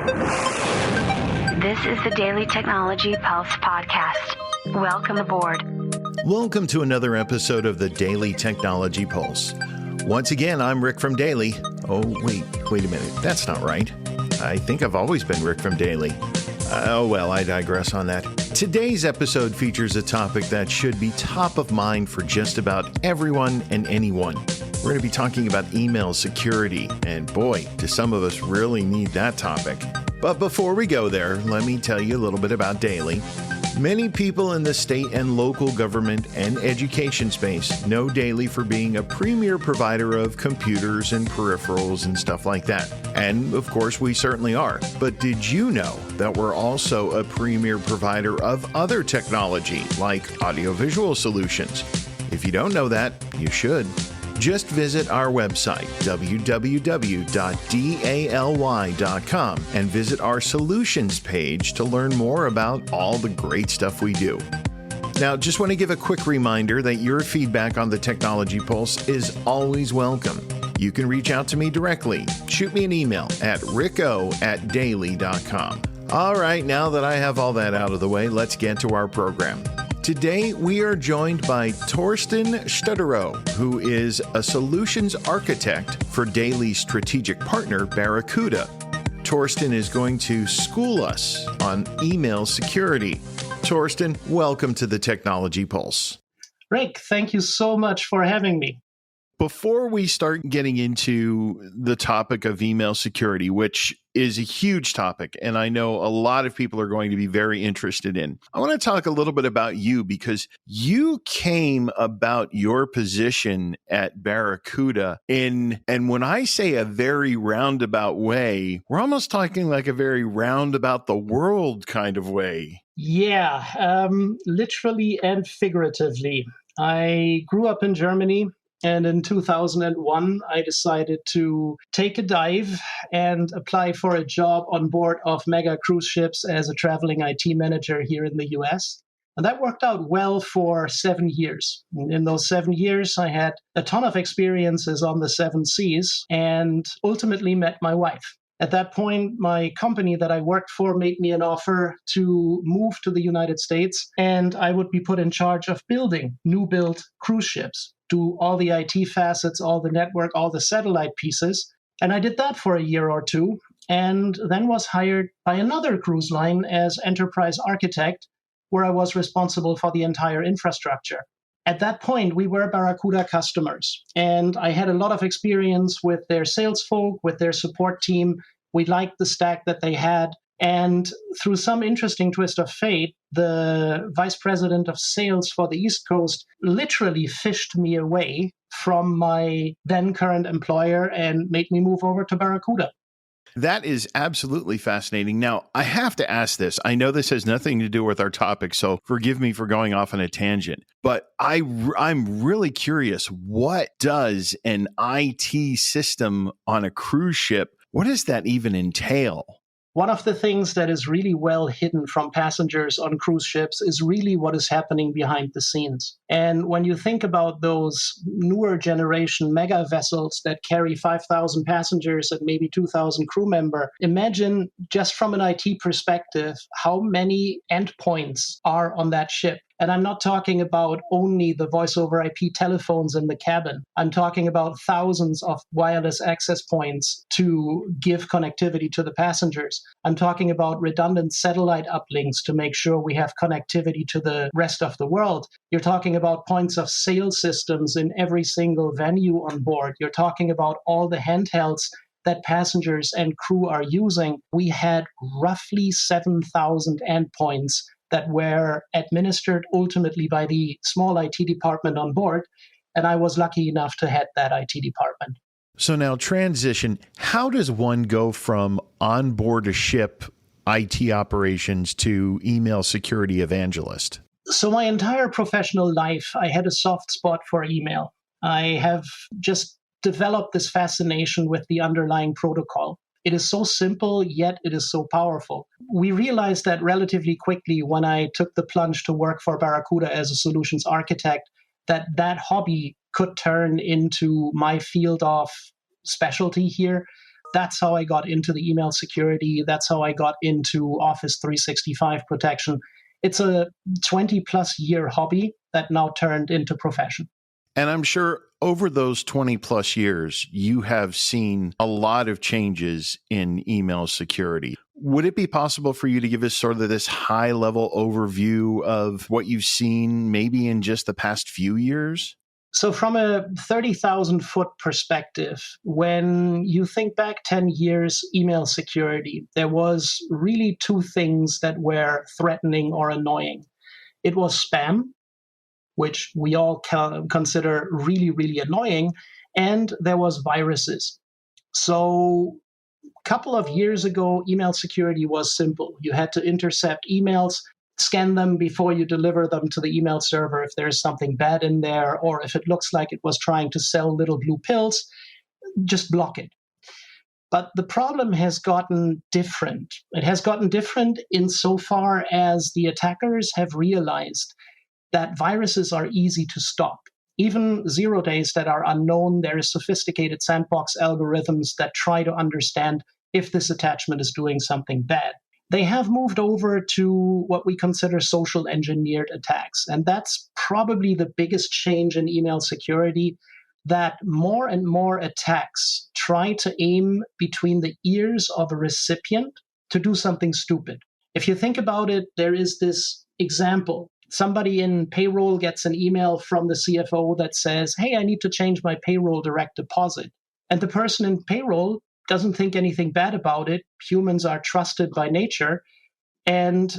This is the Daily Technology Pulse podcast. Welcome aboard. Welcome to another episode of the Daily Technology Pulse. Once again, I'm Rick from Daily. Oh, wait a minute. That's not right. I think I've always been Rick from Daily. I digress on that. Today's episode features a topic that should be top of mind for just about everyone and anyone. We're going to be talking about email security, and boy, do some of us really need that topic. But before we go there, let me tell you a little bit about Daily. Many people in the state and local government and education space know Daily for being a premier provider of computers and peripherals and stuff like that. And of course, we certainly are. But did you know that we're also a premier provider of other technology like audiovisual solutions? If you don't know that, you should. Just visit our website, www.daly.com, and visit our solutions page to learn more about all the great stuff we do. Now, just want to give a quick reminder that your feedback on the Technology Pulse is always welcome. You can reach out to me directly. Shoot me an email at ricko@daily.com. All right, now that I have all that out of the way, let's get to our program. Today, we are joined by Thorsten Stoeterau, who is a solutions architect for Daily's strategic partner, Barracuda. Thorsten is going to school us on email security. Thorsten, welcome to the Technology Pulse. Rick, thank you so much for having me. Before we start getting into the topic of email security, which is a huge topic, and I know a lot of people are going to be very interested in, I want to talk a little bit about you because you came about your position at Barracuda and when I say a very roundabout way, we're almost talking like a very roundabout the world kind of way. Yeah, literally and figuratively. I grew up in Germany. And in 2001, I decided to take a dive and apply for a job on board of mega cruise ships as a traveling IT manager here in the US. And that worked out well for 7 years. In those 7 years, I had a ton of experiences on the seven seas and ultimately met my wife. At that point, my company that I worked for made me an offer to move to the United States, and I would be put in charge of building new build cruise ships, do all the IT facets, all the network, all the satellite pieces. And I did that for a year or two, and then was hired by another cruise line as enterprise architect, where I was responsible for the entire infrastructure. At that point, we were Barracuda customers, and I had a lot of experience with their sales folk, with their support team. We liked the stack that they had. And through some interesting twist of fate, the vice president of sales for the East Coast literally fished me away from my then current employer and made me move over to Barracuda. That is absolutely fascinating. Now, I have to ask this. I know this has nothing to do with our topic, so forgive me for going off on a tangent. But I'm really curious, what does an IT system on a cruise ship, what does that even entail? One of the things that is really well hidden from passengers on cruise ships is really what is happening behind the scenes. And when you think about those newer generation mega vessels that carry 5,000 passengers and maybe 2,000 crew members, imagine just from an IT perspective, how many endpoints are on that ship. And I'm not talking about only the voice over IP telephones in the cabin. I'm talking about thousands of wireless access points to give connectivity to the passengers. I'm talking about redundant satellite uplinks to make sure we have connectivity to the rest of the world. You're talking about points of sale systems in every single venue on board. You're talking about all the handhelds that passengers and crew are using. We had roughly 7,000 endpoints that were administered ultimately by the small IT department on board. And I was lucky enough to head that IT department. So now transition, how does one go from onboard a ship IT operations to email security evangelist? So my entire professional life, I had a soft spot for email. I have just developed this fascination with the underlying protocol. It is so simple, yet it is so powerful. We realized that relatively quickly when I took the plunge to work for Barracuda as a solutions architect, that hobby could turn into my field of specialty here. That's how I got into the email security. That's how I got into Office 365 protection. It's a 20 plus year hobby that now turned into profession. And I'm sure over those 20 plus years, you have seen a lot of changes in email security. Would it be possible for you to give us sort of this high level overview of what you've seen maybe in just the past few years? So from a 30,000 foot perspective, when you think back 10 years, email security, there was really two things that were threatening or annoying. It was spam, which we all consider really, really annoying, and there was viruses. So a couple of years ago, email security was simple. You had to intercept emails, scan them before you deliver them to the email server if there's something bad in there, or if it looks like it was trying to sell little blue pills, just block it. But the problem has gotten different. It has gotten different insofar as the attackers have realized that viruses are easy to stop. Even 0 days that are unknown, there is sophisticated sandbox algorithms that try to understand if this attachment is doing something bad. They have moved over to what we consider social engineered attacks. And that's probably the biggest change in email security, that more and more attacks try to aim between the ears of a recipient to do something stupid. If you think about it, there is this example. Somebody in payroll gets an email from the CFO that says, hey, I need to change my payroll direct deposit. And the person in payroll doesn't think anything bad about it. Humans are trusted by nature, and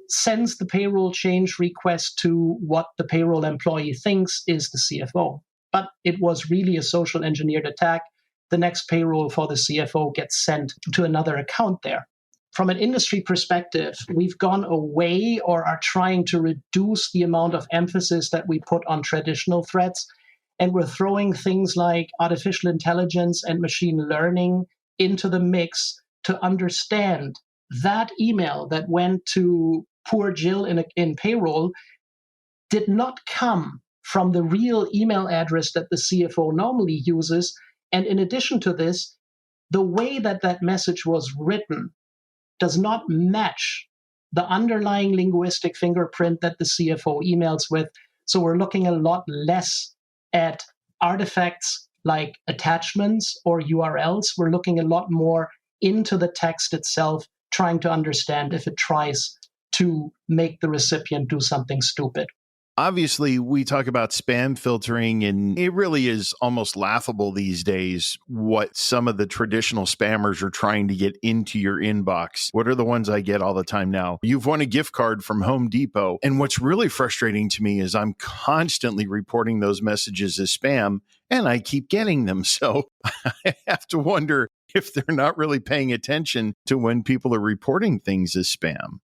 sends the payroll change request to what the payroll employee thinks is the CFO. But it was really a social engineered attack. The next payroll for the CFO gets sent to another account there. From an industry perspective, we've gone away or are trying to reduce the amount of emphasis that we put on traditional threats. And we're throwing things like artificial intelligence and machine learning into the mix to understand that email that went to poor Jill in payroll did not come from the real email address that the CFO normally uses. And in addition to this, the way that that message was written does not match the underlying linguistic fingerprint that the CFO emails with. So we're looking a lot less at artifacts like attachments or URLs. We're looking a lot more into the text itself, trying to understand if it tries to make the recipient do something stupid. Obviously, we talk about spam filtering, and it really is almost laughable these days what some of the traditional spammers are trying to get into your inbox. What are the ones I get all the time now? You've won a gift card from Home Depot. And what's really frustrating to me is I'm constantly reporting those messages as spam, and I keep getting them. So I have to wonder if they're not really paying attention to when people are reporting things as spam.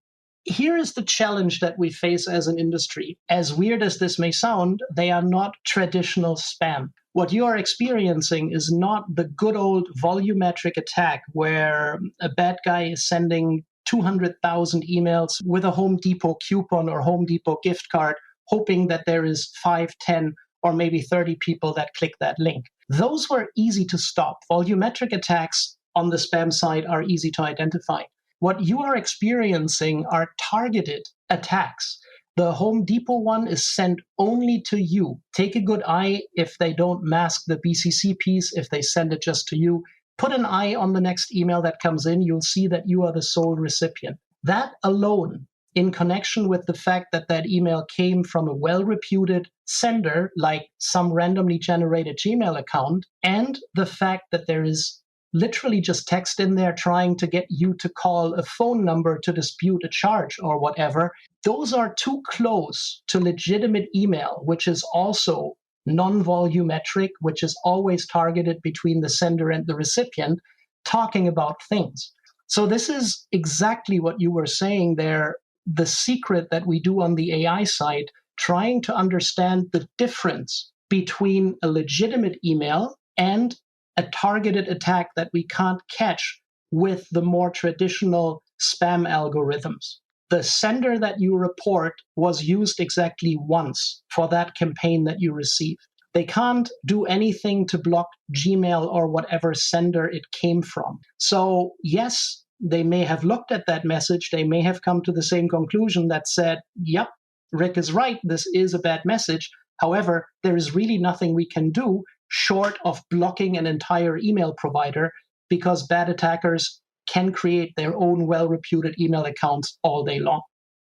Here is the challenge that we face as an industry. As weird as this may sound, they are not traditional spam. What you are experiencing is not the good old volumetric attack where a bad guy is sending 200,000 emails with a Home Depot coupon or Home Depot gift card, hoping that there is 5, 10, or maybe 30 people that click that link. Those were easy to stop. Volumetric attacks on the spam side are easy to identify. What you are experiencing are targeted attacks. The Home Depot one is sent only to you. Take a good eye if they don't mask the BCC piece, if they send it just to you. Put an eye on the next email that comes in. You'll see that you are the sole recipient. That alone, in connection with the fact that that email came from a well-reputed sender, like some randomly generated Gmail account, and the fact that there is literally just text in there trying to get you to call a phone number to dispute a charge or whatever, those are too close to legitimate email, which is also non-volumetric, which is always targeted between the sender and the recipient, talking about things. So this is exactly what you were saying there, the secret that we do on the AI side, trying to understand the difference between a legitimate email and a targeted attack that we can't catch with the more traditional spam algorithms. The sender that you report was used exactly once for that campaign that you received. They can't do anything to block Gmail or whatever sender it came from. So yes, they may have looked at that message. They may have come to the same conclusion that said, yep, Rick is right. This is a bad message. However, there is really nothing we can do short of blocking an entire email provider, because bad attackers can create their own well-reputed email accounts all day long.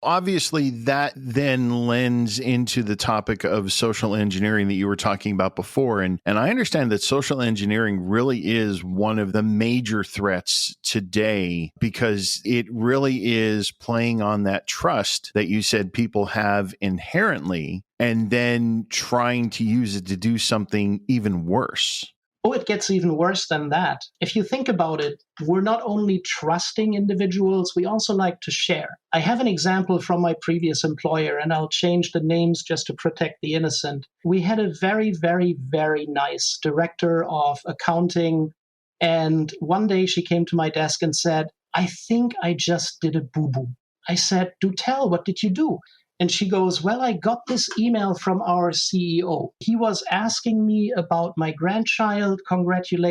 Obviously, that then lends into the topic of social engineering that you were talking about before. And I understand that social engineering really is one of the major threats today, because it really is playing on that trust that you said people have inherently, and then trying to use it to do something even worse. Oh, it gets even worse than that. If you think about it, we're not only trusting individuals, we also like to share. I have an example from my previous employer, and I'll change the names just to protect the innocent. We had a very, very, very nice director of accounting, and one day she came to my desk and said, I think I just did a boo-boo. I said, do tell, what did you do? And she goes, well, I got this email from our CEO. He was asking me about my grandchild, congratulating